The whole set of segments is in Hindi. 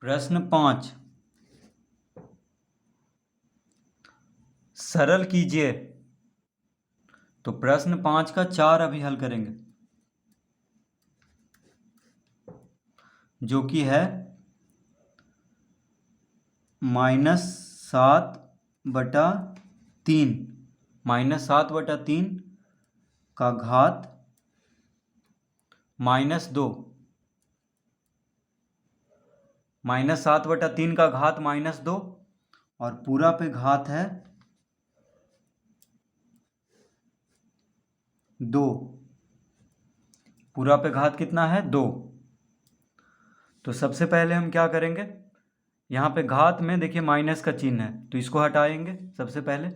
प्रश्न 5 सरल कीजिए। तो प्रश्न 5 का 4 अभी हल करेंगे, जो कि है -7/3 -7/3 का घात -2 -7/3 का घात -2 और पूरा पे घात है 2। पूरा पे घात कितना है 2। तो सबसे पहले हम क्या करेंगे, यहाँ पे घात में देखिए माइनस का चिन्ह है तो इसको हटाएंगे सबसे पहले।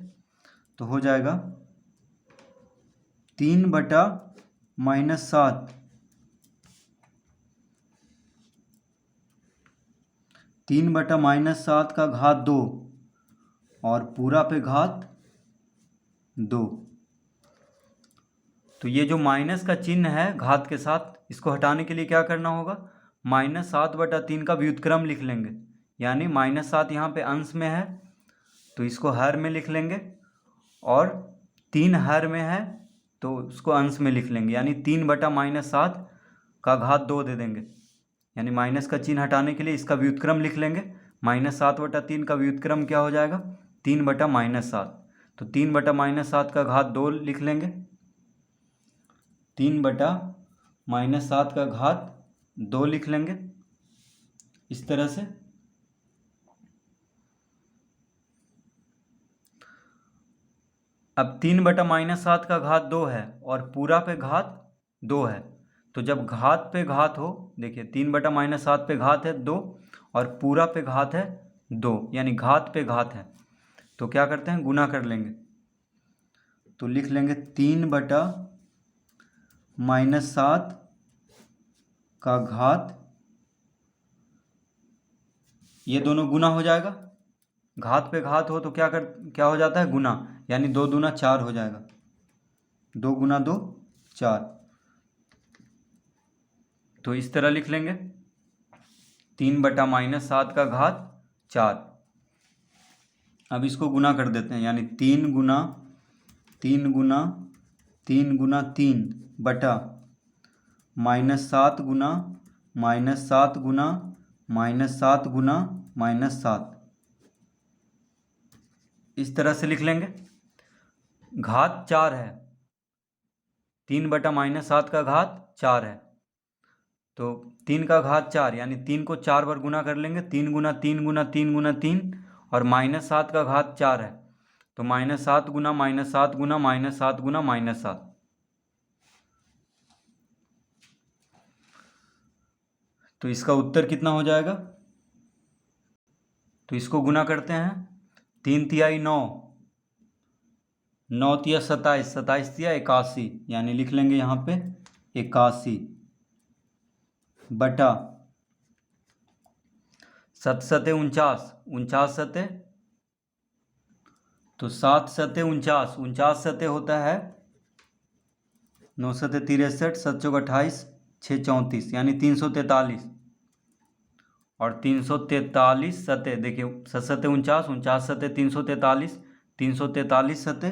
तो हो जाएगा 3/-7 3/-7 का घात 2 और पूरा पे घात 2। तो ये जो माइनस का चिन्ह है घात के साथ, इसको हटाने के लिए क्या करना होगा, -7/3 का व्युत्क्रम लिख लेंगे। यानी -7 यहाँ पे अंश में है तो इसको हर में लिख लेंगे, और 3 हर में है तो उसको अंश में लिख लेंगे। यानी 3/-7 का घात 2 दे देंगे। यानी माइनस का चिन्ह हटाने के लिए इसका व्युत्क्रम लिख लेंगे। -7/3 का व्युत्क्रम क्या हो जाएगा, 3/-7। तो 3/-7 का घात 2 लिख लेंगे। 3/-7 का घात 2 लिख लेंगे इस तरह से। अब 3/-7 का घात 2 है और पूरा पे घात 2 है। तो जब घात पे घात हो, देखिए 3/-7 पे घात है 2 और पूरा पे घात है 2, यानी घात पे घात है, तो क्या करते हैं, गुना कर लेंगे। तो लिख लेंगे 3/-7 का घात, ये दोनों गुना हो जाएगा। घात पे घात हो तो क्या हो जाता है, गुना। यानी 2 दूना 4 हो जाएगा। 2 गुना 2 4। तो इस तरह लिख लेंगे 3/-7 का घात 4। अब इसको गुना कर देते हैं, यानी 3 गुना 3 गुना 3 गुना 3 बटा -7 गुना -7 गुना -7 गुना -7, इस तरह से लिख लेंगे। घात 4 है, 3/-7 का घात 4 है, तो 3 का घात 4 यानी 3 को 4 बार गुना कर लेंगे। 3 गुना 3 गुना 3 गुना 3 और -7 का घात 4 है, तो -7 गुना -7 गुना -7 गुना -7। तो इसका उत्तर कितना हो जाएगा, तो इसको गुना करते हैं। 3 तिहाई 9, 9 तिया 27, 27 तिया 81, यानी लिख लेंगे यहाँ पे 81 बटा 7 सते 49, 49 सते, तो 7 सते 49, 49 सते होता है 9 सते 63, 7 चौक 28, 6 34, यानी 343। और 343 सते, देखिए 7 सते 49, 49 सते 343, 343 सते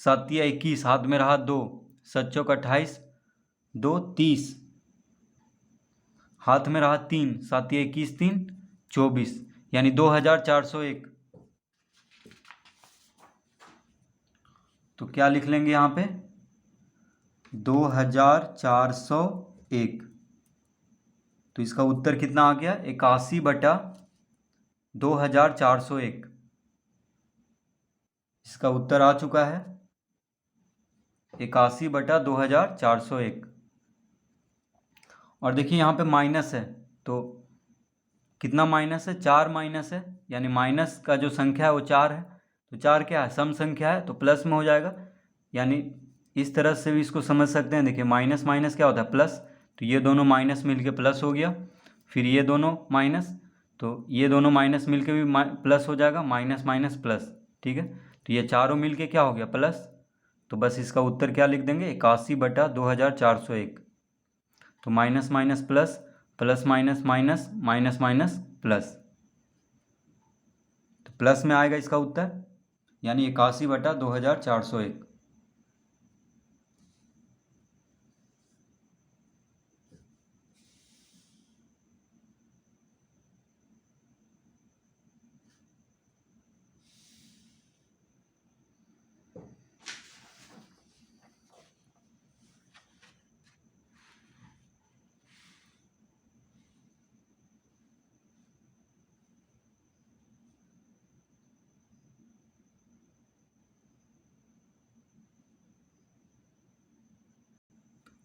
7 या 21, हाथ में रहा 2, 7 चौक 28, 2 30, हाथ में रहा 3, 7 या 21 3 24, यानी 2401। तो क्या लिख लेंगे यहाँ पे, 2401। तो इसका उत्तर कितना आ गया, 81/2401। इसका उत्तर आ चुका है 81/2401। और देखिए यहाँ पे माइनस है, तो कितना माइनस है, 4 माइनस है, यानी माइनस का जो संख्या है वो 4 है। तो 4 क्या है, सम संख्या है, तो प्लस में हो जाएगा। यानी इस तरह से भी इसको समझ सकते हैं। देखिए माइनस माइनस क्या होता है, प्लस, तो ये दोनों माइनस मिलके प्लस हो गया। फिर ये दोनों माइनस, तो ये दोनों माइनस मिलके भी प्लस हो जाएगा, माइनस माइनस प्लस, ठीक है। तो ये चारों मिलके क्या हो गया, प्लस। तो बस इसका उत्तर क्या लिख देंगे, 81/2401। तो minus minus plus, plus minus minus minus minus plus, तो प्लस में आएगा इसका उत्तर, यानी 81/2401।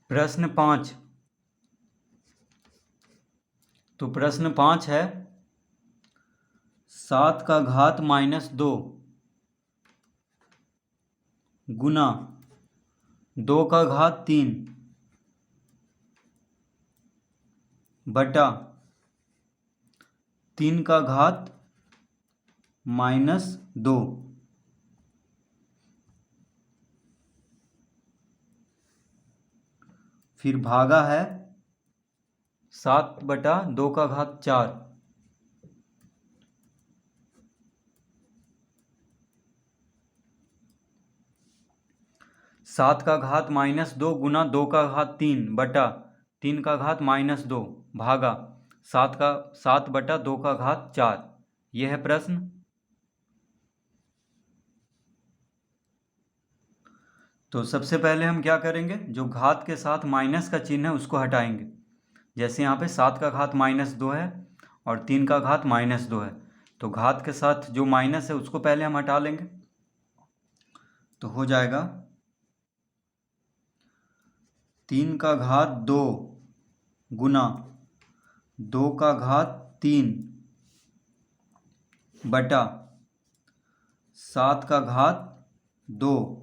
प्रश्न 5, तो प्रश्न 5 है 7^-2 गुना 2^3 बटा 3^-2, फिर भागा है 7/2^4, (7^-2) गुना 2^3 बटा 3^-2 भागा 7/2^4, यह है प्रश्न। तो सबसे पहले हम क्या करेंगे, जो घात के साथ माइनस का चिन्ह है उसको हटाएंगे। जैसे यहाँ पे 7^-2 है और 3^-2 है, तो घात के साथ जो माइनस है उसको पहले हम हटा लेंगे। तो हो जाएगा 3^2 गुना 2^3 बटा 7^2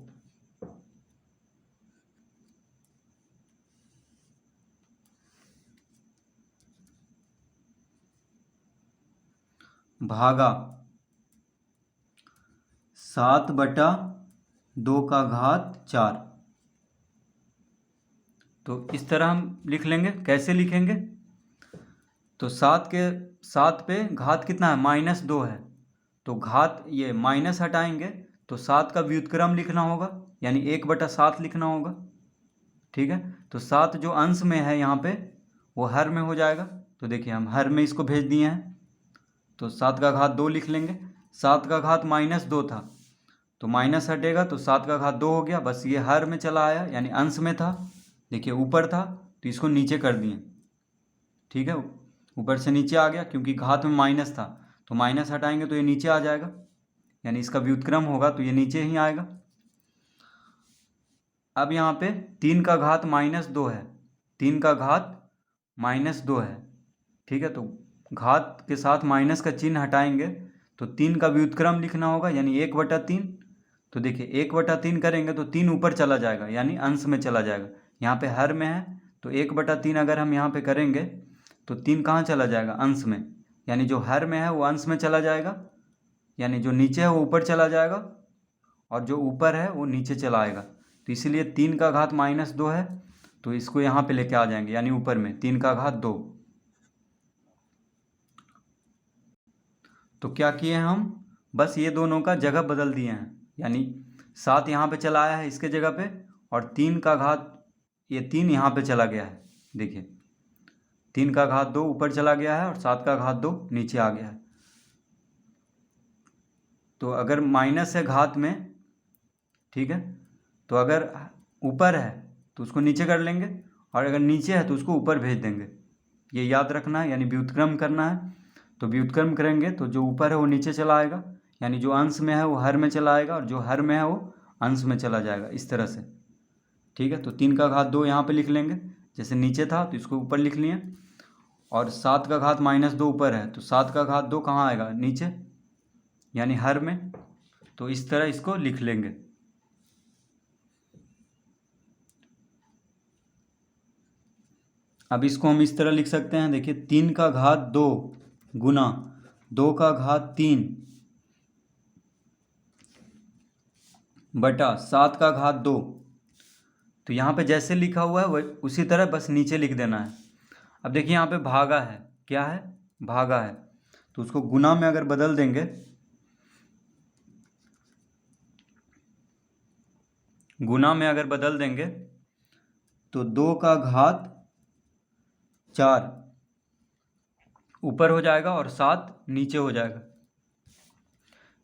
भागा 7/2^4। तो इस तरह हम लिख लेंगे। कैसे लिखेंगे, तो 7 पे घात कितना है, -2 है, तो घात ये माइनस हटाएंगे तो 7 का व्युत्क्रम लिखना होगा, यानी 1/7 लिखना होगा। ठीक है, तो 7 जो अंश में है यहाँ पे वो हर में हो जाएगा। तो देखिए हम हर में इसको भेज दिए हैं, तो 7^2 लिख लेंगे। 7^-2 था तो माइनस हटेगा तो 7^2 हो गया, बस ये हर में चला आया, यानी अंश में था। देखिए ऊपर था तो इसको नीचे कर दिए। ठीक है, ऊपर से नीचे आ गया क्योंकि घात में माइनस था, तो माइनस हटाएंगे तो ये नीचे आ जाएगा, यानी इसका व्युत्क्रम होगा तो ये नीचे ही आएगा। अब यहाँ पे 3^-2 है, 3^-2 है। ठीक है, तो घात के साथ माइनस का चिन्ह हटाएंगे तो 3 का व्युत्क्रम लिखना होगा, यानी 1/3। तो देखिए 1/3 करेंगे तो 3 ऊपर चला जाएगा, यानी अंश में चला जाएगा। यहाँ पे हर में है तो 1/3 अगर हम यहाँ पे करेंगे तो 3 कहाँ चला जाएगा, अंश में, यानी जो हर में है वो अंश में चला जाएगा, यानी जो नीचे है वो ऊपर चला जाएगा और जो ऊपर है वो नीचे चला आएगा। तो इसीलिए 3^-2 है, तो इसको यहाँ पे लेके आ जाएंगे, यानी ऊपर में 3^2। तो क्या किए हम, बस ये दोनों का जगह बदल दिए हैं, यानी 7 यहाँ पे चला आया है इसके जगह पे, और 3 ये 3 यहाँ पे चला गया है। देखिए 3^2 ऊपर चला गया है और 7^2 नीचे आ गया है। तो अगर माइनस है घात में, ठीक है, तो अगर ऊपर है तो उसको नीचे कर लेंगे, और अगर नीचे है तो उसको ऊपर भेज देंगे। ये याद रखना है, यानी व्युत्क्रम करना है। तो व्युत्क्रम करेंगे तो जो ऊपर है वो नीचे चला आएगा, यानी जो अंश में है वो हर में चला आएगा, और जो हर में है वो अंश में चला जाएगा, इस तरह से। ठीक है, तो 3^2 यहाँ पे लिख लेंगे, जैसे नीचे था तो इसको ऊपर लिख लिए, और 7^-2 ऊपर है तो 7^2 कहाँ आएगा, नीचे, यानी हर में। तो इस तरह इसको लिख लेंगे। अब इसको हम इस तरह लिख सकते हैं, देखिए 3^2 गुना 2^3 बटा 7^2। तो यहाँ पे जैसे लिखा हुआ है वह उसी तरह बस नीचे लिख देना है। अब देखिए यहाँ पे भागा है, क्या है, भागा है, तो उसको गुना में अगर बदल देंगे, गुना में अगर बदल देंगे तो 2 का घात 4 ऊपर हो जाएगा और 7 नीचे हो जाएगा,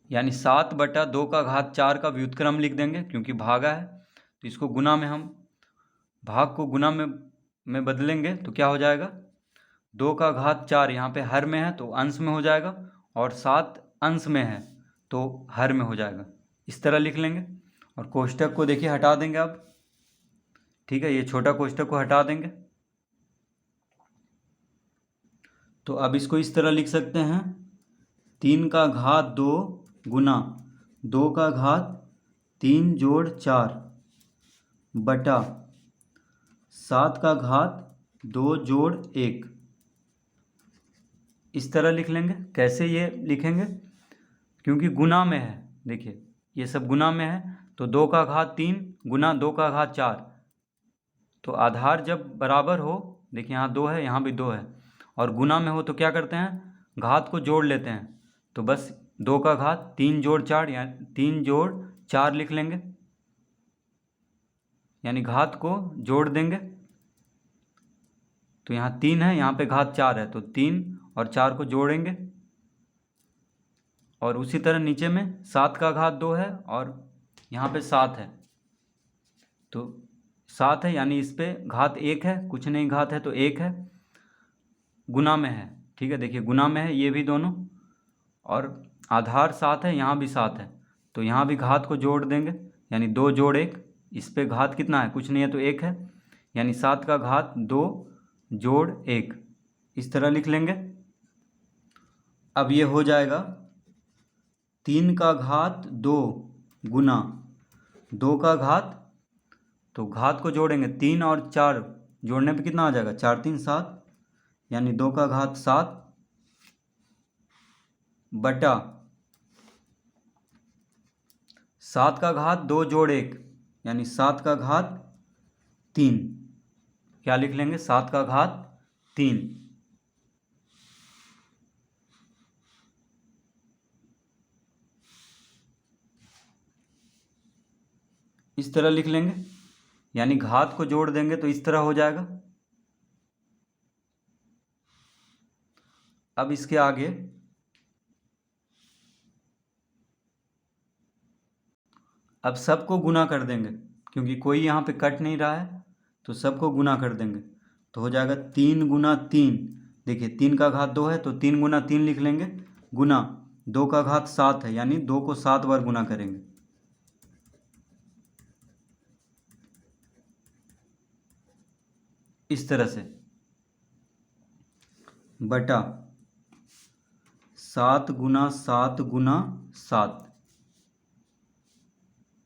यानी 7/2 का घात 4 का व्युत्क्रम लिख देंगे, क्योंकि भागा है तो इसको गुना में, हम भाग को गुना में बदलेंगे तो क्या हो जाएगा, 2 का घात 4 यहाँ पे हर में है तो अंश में हो जाएगा, और 7 अंश में है तो हर में हो जाएगा। इस तरह लिख लेंगे और कोष्टक को देखिए हटा देंगे अब, ठीक है, ये छोटा कोष्टक को हटा देंगे। तो अब इसको इस तरह लिख सकते हैं, 3 का घात 2 गुना 2 का घात 3 जोड़ 4 बटा 7 का घात 2 जोड़ 1। इस तरह लिख लेंगे। कैसे ये लिखेंगे, क्योंकि गुना में है, देखिए ये सब गुना में है, तो 2 का घात 3 गुना 2 का घात 4, तो आधार जब बराबर हो, देखिए यहाँ 2 है, यहाँ भी 2 है, और गुना में हो तो क्या करते हैं, घात को जोड़ लेते हैं, तो बस 2 का घात 3 जोड़ 4 यानी 3 जोड़ 4 लिख लेंगे, यानी घात को जोड़ देंगे, तो यहाँ 3 है, यहाँ पे घात 4 है, तो 3 और 4 को जोड़ेंगे, और उसी तरह नीचे में 7 का घात 2 है और यहाँ पे 7 है, तो 7 है, यानी इस पे घात 1 है, कुछ नहीं घात है तो 1 है, गुना में है, ठीक है, देखिए गुना में है ये भी दोनों, और आधार 7 है, यहाँ भी 7 है, तो यहाँ भी घात को जोड़ देंगे, यानी 2 जोड़ 1, इस पे घात कितना है, कुछ नहीं है तो 1 है, यानी 7 का घात 2 जोड़ 1, इस तरह लिख लेंगे। अब ये हो जाएगा 3 का घात 2 गुना 2 का घात, तो घात को जोड़ेंगे, 3 और 4 जोड़ने पे कितना आ जाएगा, 4 3 7, यानी 2 का घात 7 बटा 7 का घात 2 जोड़ 1, यानी 7 का घात 3, क्या लिख लेंगे, 7 का घात 3। इस तरह लिख लेंगे, यानी घात को जोड़ देंगे तो इस तरह हो जाएगा। अब इसके आगे अब सबको गुना कर देंगे, क्योंकि कोई यहाँ पे कट नहीं रहा है, तो सबको गुना कर देंगे, तो हो जाएगा 3 गुना 3, देखिए 3 का घात 2 है तो 3 गुना 3 लिख लेंगे, गुना 2 का घात 7 है, यानी 2 को 7 बार गुना करेंगे, इस तरह से, बटा 7 गुना 7 गुना 7,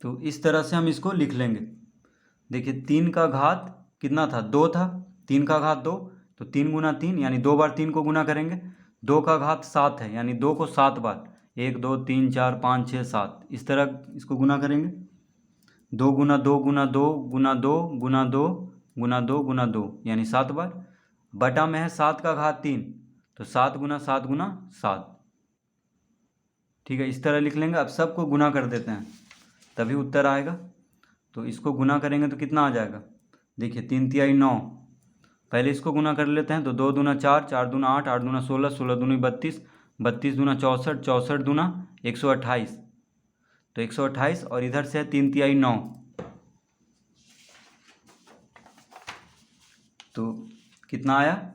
तो इस तरह से हम इसको लिख लेंगे। देखिए 3 का घात कितना था, 2 था, 3 का घात 2, तो 3 गुना 3 यानी 2 बार 3 को गुना करेंगे, 2 का घात 7 है, यानी 2 को 7 बार, 1 2 3 4 5 6 7, इस तरह इसको गुना करेंगे, 2 गुना 2 गुना 2 गुना 2 गुना 2 गुना 2 गुना 2, यानी 7 बार, बटा में है 7 का घात 3, तो 7 गुना 7, ठीक है, इस तरह लिख लेंगे। अब सबको गुना कर देते हैं तभी उत्तर आएगा, तो इसको गुना करेंगे तो कितना आ जाएगा, देखिए 3 तिहाई 9, पहले इसको गुना कर लेते हैं, तो 2 दूना 4, 4 दूना 8, 8 दूना 16, 16 दूनी 32, 32 दूना 64, 64 दूना 128, तो 128, और इधर से है 3 तिहाई 9, तो कितना आया,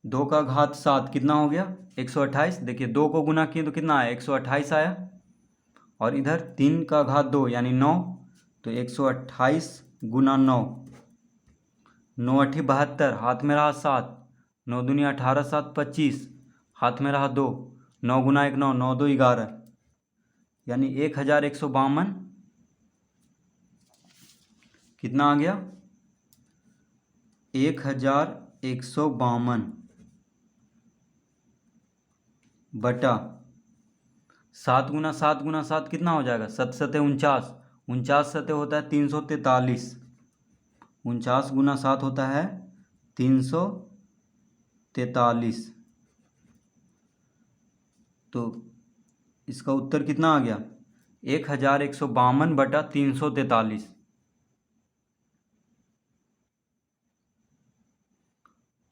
2 का घात 7 कितना हो गया, 128, देखिए 2 को गुना किए तो कितना आया, 128 आया, और इधर 3 का घात 2 यानी 9, तो 128 गुना 9, 9 8 72, हाथ में रहा 7, 9 दूनी 18 7 25, हाथ में रहा 2, 9 गुना 1 9, 9 2 11, यानी 1152, कितना आ गया, 1152 बटा 7 गुना 7 गुना 7 कितना हो जाएगा, 7 सते 49, 49 सते होता है 343, 49 गुना 7 होता है 343। तो इसका उत्तर कितना आ गया? 1152/343।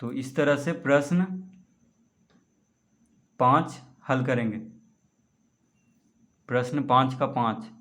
तो इस तरह से प्रश्न 5 हल करेंगे। प्रश्न 5 का 5।